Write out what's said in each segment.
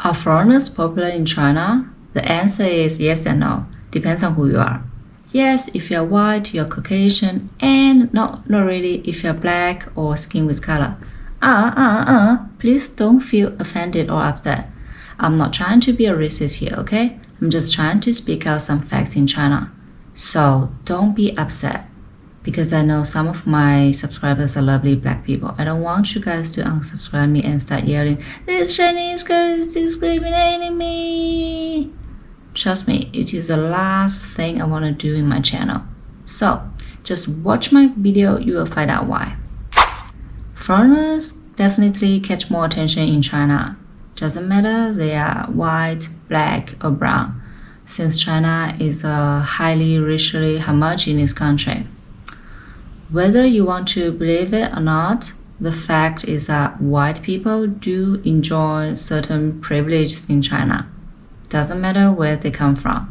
Are foreigners popular in China? The answer is yes and no. Depends on who you are. Yes, if you're white, you're Caucasian, and not really if you're black or skin with color. Please don't feel offended or upset. I'm not trying to be a racist here, okay? I'm just trying to speak out some facts in China. So don't be upset, because I know some of my subscribers are lovely black people. I don't want you guys to unsubscribe me and start yelling, "This Chinese girl is discriminating me." Trust me, it is the last thing I want to do in my channel. So just watch my video, you will find out why. Foreigners definitely catch more attention in China. Doesn't matter they are white, black, or brown, since China is a highly racially homogeneous country. Whether you want to believe it or not, the fact is that white people do enjoy certain privileges in China. Doesn't matter where they come from.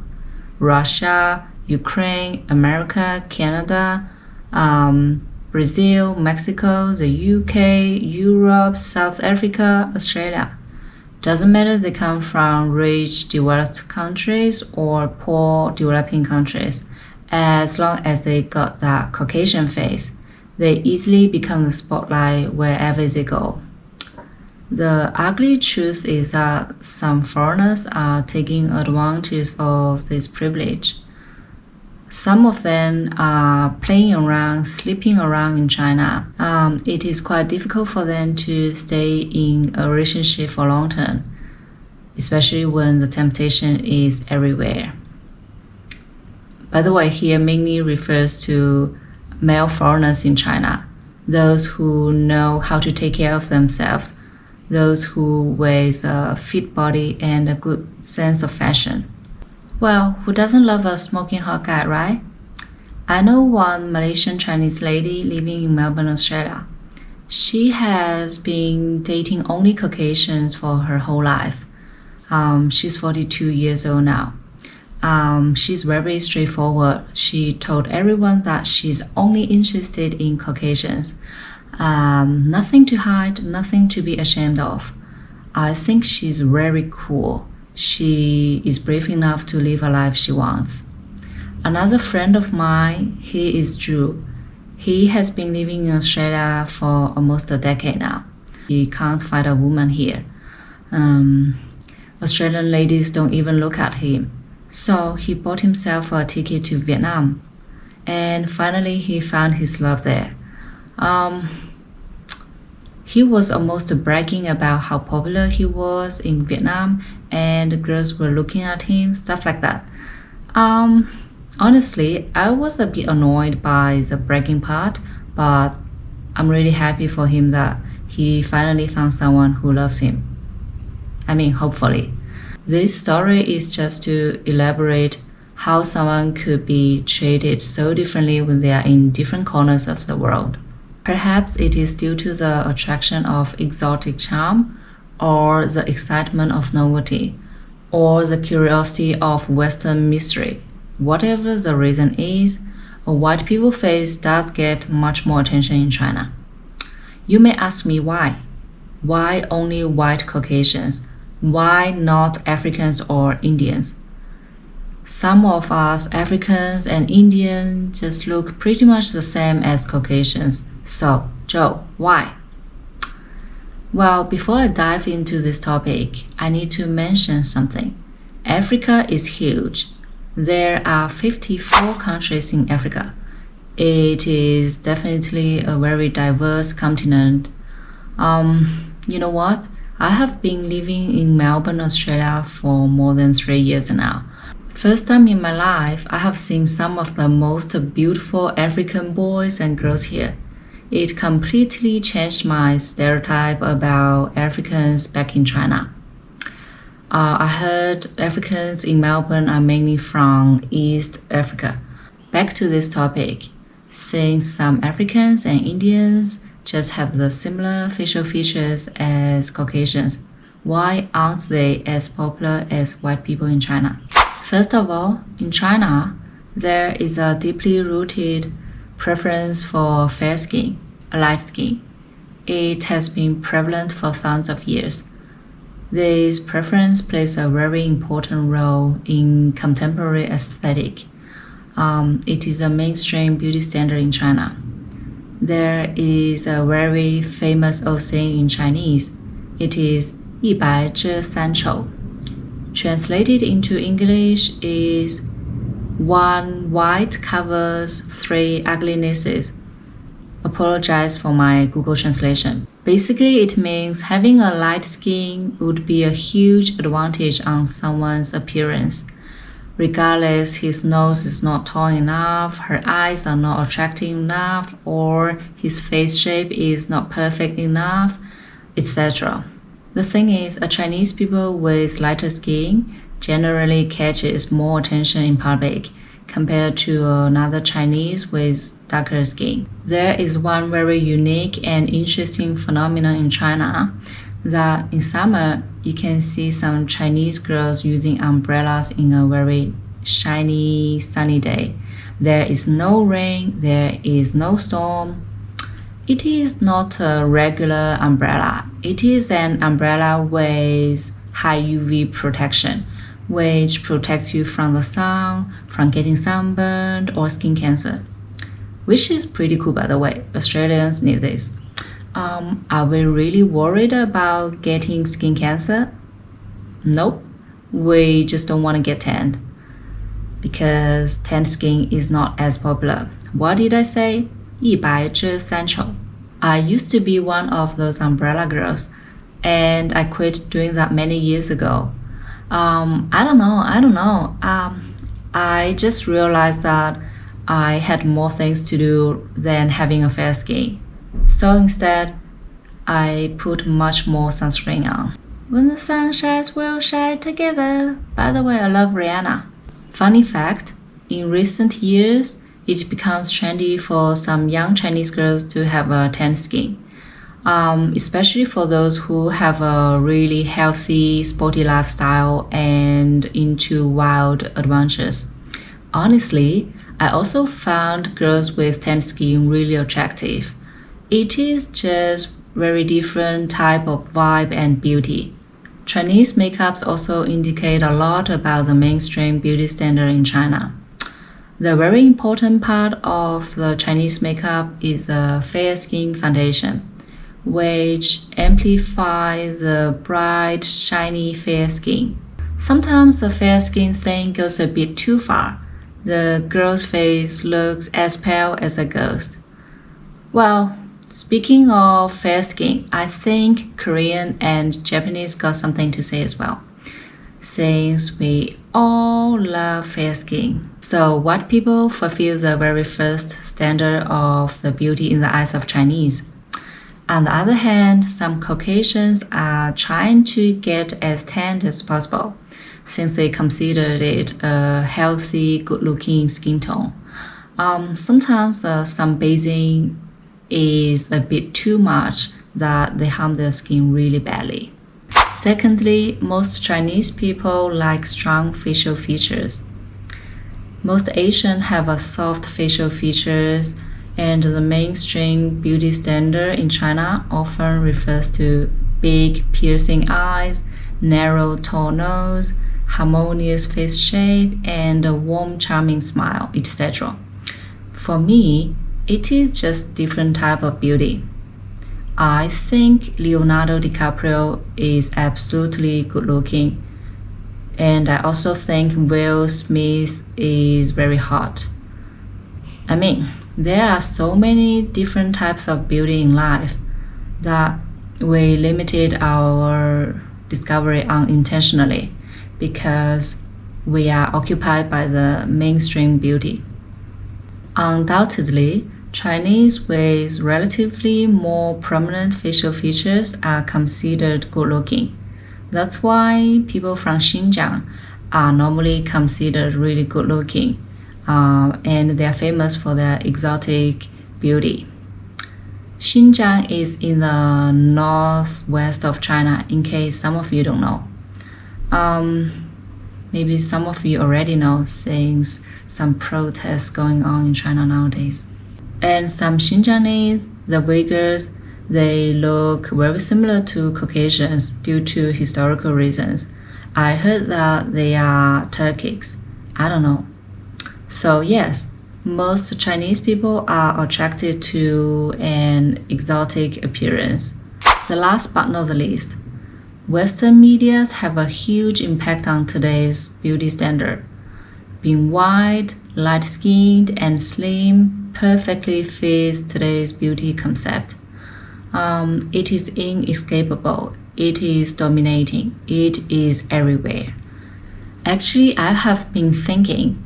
Russia, Ukraine, America, Canada, Brazil, Mexico, the UK, Europe, South Africa, Australia. Doesn't matter they come from rich developed countries or poor developing countries. As long as they got that Caucasian face, they easily become the spotlight wherever they go. The ugly truth is that some foreigners are taking advantage of this privilege. Some of them are playing around, sleeping around in China. It is quite difficult for them to stay in a relationship for long term, especially when the temptation is everywhere. By the way, here mainly refers to male foreigners in China, those who know how to take care of themselves, those who wears a fit body and a good sense of fashion. Well, who doesn't love a smoking hot guy, right? I know one Malaysian Chinese lady living in Melbourne, Australia. She has been dating only Caucasians for her whole life. She's 42 years old now. She's very straightforward. She told everyone that she's only interested in Caucasians. Nothing to hide, nothing to be ashamed of. I think she's very cool. She is brave enough to live a life she wants. Another friend of mine, he is Drew. He has been living in Australia for almost a decade now. He can't find a woman here. Australian ladies don't even look at him. So he bought himself a ticket to Vietnam. And finally he found his love there. He was almost bragging about how popular he was in Vietnam and girls were looking at him, stuff like that. Honestly, I was a bit annoyed by the bragging part, but I'm really happy for him that he finally found someone who loves him. I mean, hopefully. This story is just to elaborate how someone could be treated so differently when they are in different corners of the world. Perhaps it is due to the attraction of exotic charm, or the excitement of novelty, or the curiosity of Western mystery. Whatever the reason is, a white people face does get much more attention in China. You may ask me why. Why only white Caucasians? Why not Africans or Indians? Some of us Africans and Indians just look pretty much the same as Caucasians. So, Joe, why? Well, before I dive into this topic, I need to mention something. Africa is huge. There are 54 countries in Africa. It is definitely a very diverse continent. You know what? I have been living in Melbourne, Australia for more than 3 years now. First time in my life, I have seen some of the most beautiful African boys and girls here. It completely changed my stereotype about Africans back in China. I heard Africans in Melbourne are mainly from East Africa. Back to this topic. Since some Africans and Indians just have the similar facial features as Caucasians, why aren't they as popular as white people in China? First of all, in China, there is a deeply rooted preference for fair skin, a light skin. It has been prevalent for thousands of years. This preference plays a very important role in contemporary aesthetic. It is a mainstream beauty standard in China. There is a very famous old saying in Chinese. It is 一白遮三丑. Translated into English is one white covers three uglinesses. Apologize for my Google translation. Basically, it means having a light skin would be a huge advantage on someone's appearance. Regardless, his nose is not tall enough, her eyes are not attractive enough, or his face shape is not perfect enough, etc. The thing is, a Chinese people with lighter skin generally catches more attention in public compared to another Chinese with darker skin. There is one very unique and interesting phenomenon in China that in summer you can see some Chinese girls using umbrellas in a very shiny sunny day. There is no rain, there is no storm. It is not a regular umbrella. It is an umbrella with high UV protection, which protects you from the sun, from getting sunburned or skin cancer. Which is pretty cool, by the way. Australians need this. Are we really worried about getting skin cancer? Nope. We just don't want to get tanned. Because tanned skin is not as popular. What did I say? 一白遮三丑. I used to be one of those umbrella girls, and I quit doing that many years ago. I don't know. I just realized that I had more things to do than having a fair skin. So instead, I put much more sunscreen on. When the sun shines, we'll shine together. By the way, I love Rihanna. Funny fact, in recent years, it becomes trendy for some young Chinese girls to have a tan skin, especially for those who have a really healthy, sporty lifestyle and into wild adventures. Honestly, I also found girls with tan skin really attractive. It is just very different type of vibe and beauty. Chinese makeups also indicate a lot about the mainstream beauty standard in China. The very important part of the Chinese makeup is the fair skin foundation, which amplifies the bright, shiny fair skin. Sometimes the fair skin thing goes a bit too far. The girl's face looks as pale as a ghost. Well, speaking of fair skin, I think Korean and Japanese got something to say as well, since we all love fair skin. So white people fulfill the very first standard of the beauty in the eyes of Chinese. On the other hand, some Caucasians are trying to get as tanned as possible, since they consider it a healthy, good-looking skin tone. Sometimes sunbathing is a bit too much that they harm their skin really badly. Secondly, most Chinese people like strong facial features. Most Asians have a soft facial features, and the mainstream beauty standard in China often refers to big piercing eyes, narrow tall nose, harmonious face shape, and a warm charming smile, etc. For me, it is just different type of beauty. I think Leonardo DiCaprio is absolutely good looking, and I also think Will Smith is very hot. I mean, there are so many different types of beauty in life that we limited our discovery unintentionally because we are occupied by the mainstream beauty. Undoubtedly, Chinese with relatively more prominent facial features are considered good-looking. That's why people from Xinjiang are normally considered really good-looking, and they are famous for their exotic beauty. Xinjiang is in the northwest of China, in case some of you don't know. Maybe some of you already know, since some protests going on in China nowadays. And some Xinjiangese, the Uyghurs, they look very similar to Caucasians due to historical reasons. I heard that they are Turkics. I don't know. So yes, most Chinese people are attracted to an exotic appearance. The last but not the least, Western medias have a huge impact on today's beauty standard. Being white, light-skinned, and slim perfectly fits today's beauty concept. It is inescapable. It is dominating. It is everywhere. Actually, I have been thinking,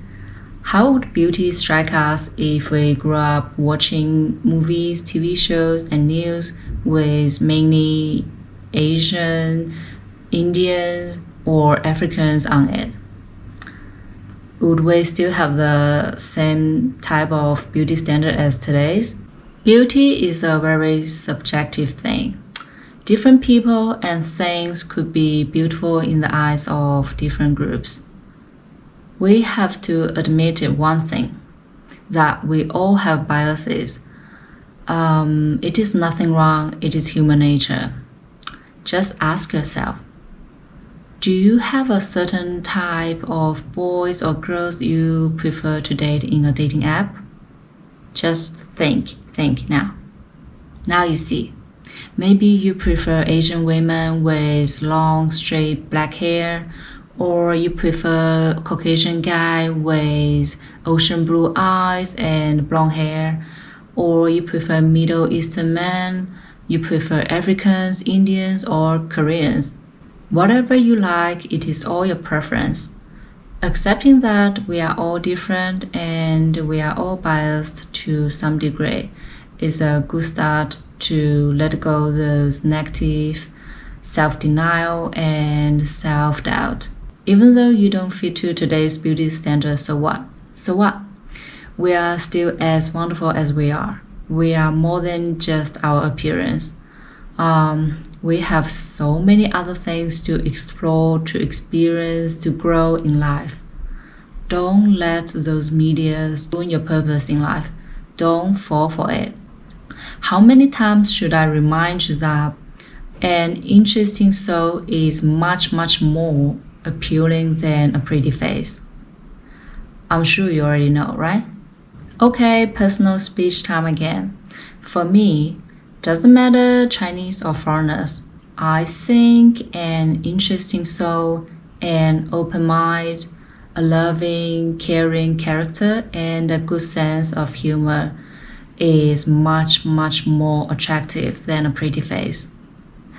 how would beauty strike us if we grew up watching movies, TV shows, and news with mainly Asian, Indians, or Africans on it? Would we still have the same type of beauty standard as today's? Beauty is a very subjective thing. Different people and things could be beautiful in the eyes of different groups. We have to admit one thing, that we all have biases. It is nothing wrong, it is human nature. Just ask yourself, do you have a certain type of boys or girls you prefer to date in a dating app? Just think now. Now you see. Maybe you prefer Asian women with long, straight black hair, or you prefer Caucasian guy with ocean blue eyes and blonde hair, or you prefer Middle Eastern men, you prefer Africans, Indians, or Koreans. Whatever you like, it is all your preference. Accepting that we are all different and we are all biased to some degree is a good start to let go those negative self-denial and self-doubt. Even though you don't fit to today's beauty standards, so what? So what? We are still as wonderful as we are. We are more than just our appearance. We have so many other things to explore, to experience, to grow in life. Don't let those medias ruin your purpose in life. Don't fall for it. How many times should I remind you that an interesting soul is much, much more appealing than a pretty face? I'm sure you already know, right? Okay, personal speech time again. For me, doesn't matter Chinese or foreigners. I think an interesting soul, an open mind, a loving, caring character, and a good sense of humor is much, much more attractive than a pretty face.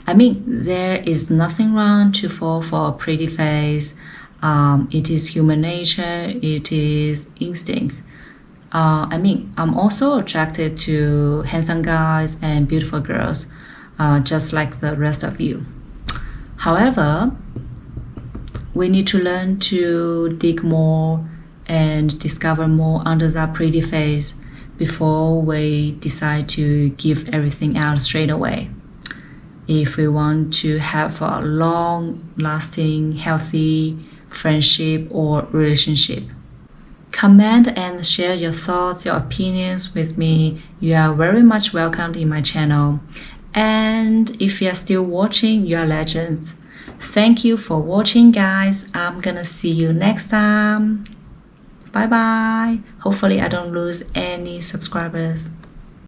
I mean, there is nothing wrong to fall for a pretty face. It is human nature, it is instinct. I'm also attracted to handsome guys and beautiful girls, just like the rest of you. However, we need to learn to dig more and discover more under that pretty face before we decide to give everything out straight away. If we want to have a long-lasting, healthy friendship or relationship. Comment and share your thoughts, your opinions with me. You are very much welcomed in my channel. And if you are still watching, you are legends. Thank you for watching, guys. I'm gonna see you next time. Bye bye. Hopefully I don't lose any subscribers.